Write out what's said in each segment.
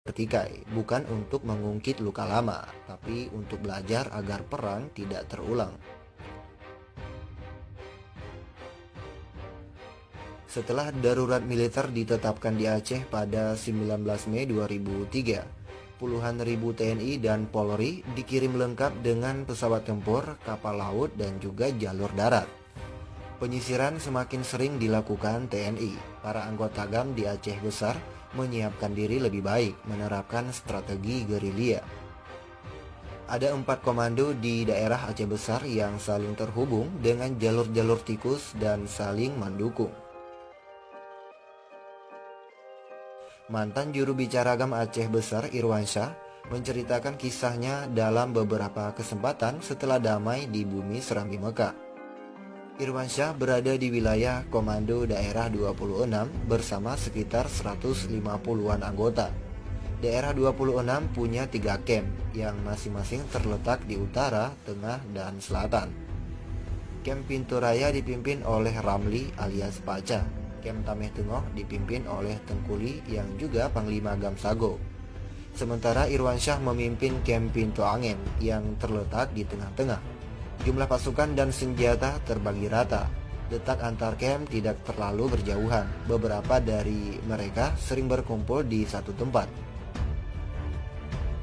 bertikai, bukan untuk mengungkit luka lama, tapi untuk belajar agar perang tidak terulang. Setelah darurat militer ditetapkan di Aceh pada 19 Mei 2003, puluhan ribu TNI dan Polri dikirim lengkap dengan pesawat tempur, kapal laut, dan juga jalur darat. Penyisiran semakin sering dilakukan TNI. Para anggota GAM di Aceh Besar menyiapkan diri lebih baik, menerapkan strategi gerilya. Ada 4 komando di daerah Aceh Besar yang saling terhubung dengan jalur-jalur tikus dan saling mendukung. Mantan juru bicara GAM Aceh Besar Irwansyah menceritakan kisahnya dalam beberapa kesempatan setelah damai di bumi Serambi Mekah. Irwansyah berada di wilayah Komando Daerah 26 bersama sekitar 150-an anggota. Daerah 26 punya 3 camp yang masing-masing terletak di utara, tengah, dan selatan. Camp Pintu Raya dipimpin oleh Ramli alias Paca. Camp Tameh Tengok dipimpin oleh Tengkuli yang juga Panglima GAM Sago. Sementara Irwansyah memimpin Camp Pintu Angin yang terletak di tengah-tengah. Jumlah pasukan dan senjata terbagi rata. Letak antar camp tidak terlalu berjauhan. Beberapa dari mereka sering berkumpul di satu tempat.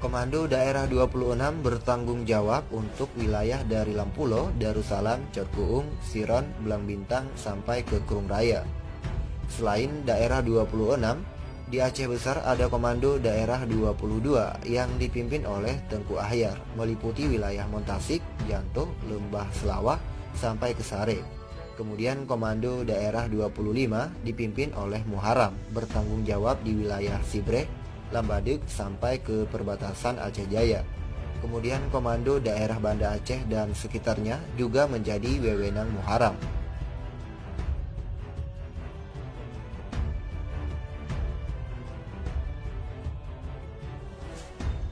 Komando Daerah 26 bertanggung jawab untuk wilayah dari Lampulo, Darussalam, Cotkuung, Siron, Belang Bintang sampai ke Krung Raya. Selain Daerah 26, di Aceh Besar ada Komando Daerah 22 yang dipimpin oleh Tengku Ahyar, meliputi wilayah Montasik, Janto, Lembah Selawah, sampai ke Sare. Kemudian Komando Daerah 25 dipimpin oleh Muharam, bertanggung jawab di wilayah Sibreh, Lambadeg, sampai ke perbatasan Aceh Jaya. Kemudian Komando Daerah Banda Aceh dan sekitarnya juga menjadi wewenang Muharam.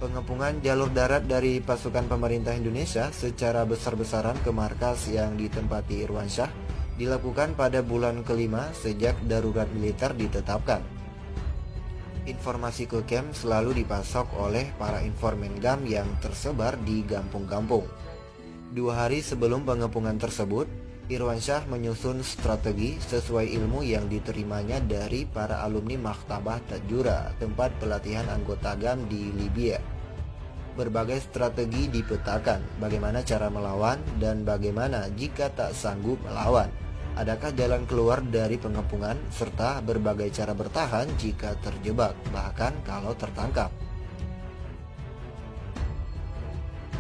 Pengepungan jalur darat dari pasukan pemerintah Indonesia secara besar-besaran ke markas yang ditempati Irwansyah dilakukan pada bulan kelima sejak darurat militer ditetapkan. Informasi ke camp selalu dipasok oleh para informan GAM yang tersebar di kampung-kampung. 2 hari sebelum pengepungan tersebut, Irwansyah menyusun strategi sesuai ilmu yang diterimanya dari para alumni Maktabah Tajura, tempat pelatihan anggota GAM di Libya. Berbagai strategi dipetakan, bagaimana cara melawan dan bagaimana jika tak sanggup melawan. Adakah jalan keluar dari pengepungan serta berbagai cara bertahan jika terjebak, bahkan kalau tertangkap.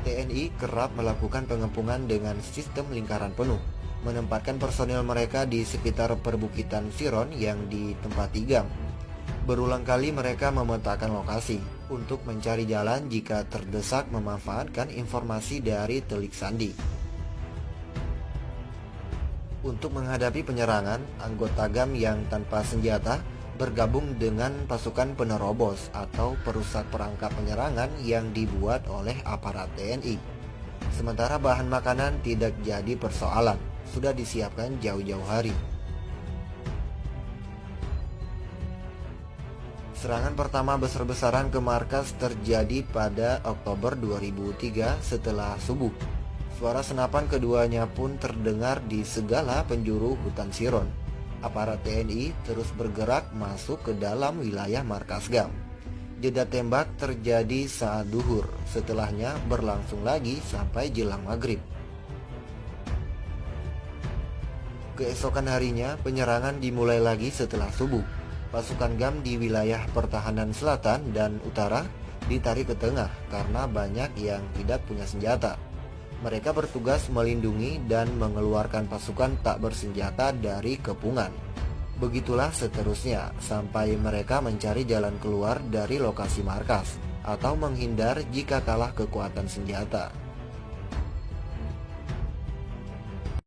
TNI kerap melakukan pengepungan dengan sistem lingkaran penuh, menempatkan personel mereka di sekitar perbukitan Siron yang ditempati GAM. Berulang kali mereka memetakan lokasi untuk mencari jalan jika terdesak memanfaatkan informasi dari telik sandi. Untuk menghadapi penyerangan, anggota GAM yang tanpa senjata bergabung dengan pasukan penerobos atau perusak perangkap penyerangan yang dibuat oleh aparat TNI. Sementara bahan makanan tidak jadi persoalan, sudah disiapkan jauh-jauh hari. Serangan pertama besar-besaran ke markas terjadi pada Oktober 2003 setelah subuh. Suara senapan keduanya pun terdengar di segala penjuru hutan Siron. Aparat TNI terus bergerak masuk ke dalam wilayah markas GAM. Jeda tembak terjadi saat duhur, setelahnya berlangsung lagi sampai jelang maghrib. Keesokan harinya, penyerangan dimulai lagi setelah subuh. Pasukan GAM di wilayah pertahanan selatan dan utara ditarik ke tengah karena banyak yang tidak punya senjata. Mereka bertugas melindungi dan mengeluarkan pasukan tak bersenjata dari kepungan. Begitulah seterusnya sampai mereka mencari jalan keluar dari lokasi markas atau menghindar jika kalah kekuatan senjata.